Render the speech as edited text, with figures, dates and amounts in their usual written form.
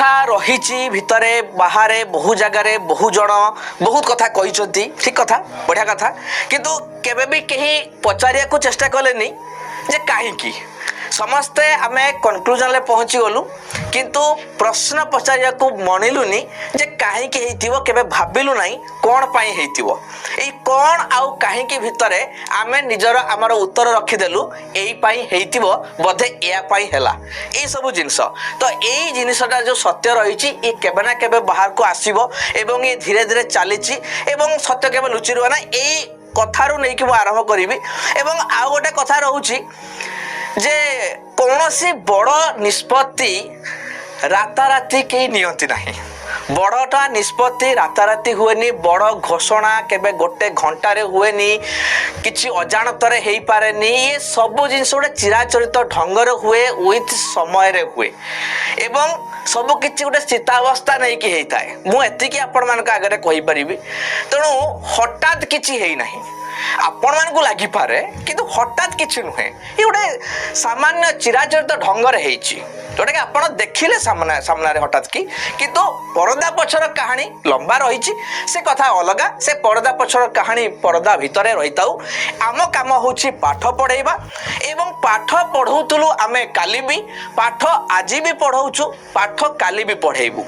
कथा रही भितरे बाहर बहु जगार बहु जन बहुत कथा कही ठीक कथा बढ़िया कथा किंतु केबे भी कहीं पचारिया को चेष्टा कलेनी जे कहीं समस्ते आम कनक्लूजन ले पहुँची गलु किंतु प्रश्न पचारिया को मनिलुनी जे कहीं केबे भाबिलु नहीं कौन पाई हेतिबो एई कौन आउ कहीं भितरे आमे निजर आमर उत्तर रखिदेलु एई पाई हेतिबो बोधे या पाई हेला एई सब जिंस तो एई जिनिसटा जो सत्य रही ये केबे ना केबे बाहर को आसीबो एवं ये धीरे धीरे चलीची एवं सत्य केबे लुचि रहना एई कथारू नहीं कि आरंभ करी एवं आउ गोटे कथा रहूची जे कौनसी बड़ निष्पत्ति राताराति कहीं नियंती नहीं बड़टा निष्पत्ति राताराति हुएनी बड़ घोषणा केबे गोटे घंटारे हुएनी किछि अजाणतरे हेई पारेनी ये सब जिनस गोटे चिराचरित ढंगरे हुए विथ समय रे हुए एवं सब किछि गोटे स्थितावस्था नहीं कि हेई थाए मु एतिकी आपण मान का आगे कहि परिबी तेणु हठात किछि हेई नहीं आपण मान को लागि पारे किंतु हठात किछि नुहे ये गोटे सामान्य चिराचरित ढंगरे हेइछि जोटा कि आपण देखिले सामना रे हठात की किंतु पर्दा पछर कहानी लंबा रही से कथा अलगा से पर्दा पछर कहानी पर्दा भितरे रहीताऊ आम काम होछि पाठ पढ़ेबा एवं पाठ पढ़ौतलु आमे काली भी पाठ आज भी पढ़ौछु पाठ काली भी पढ़ेबू।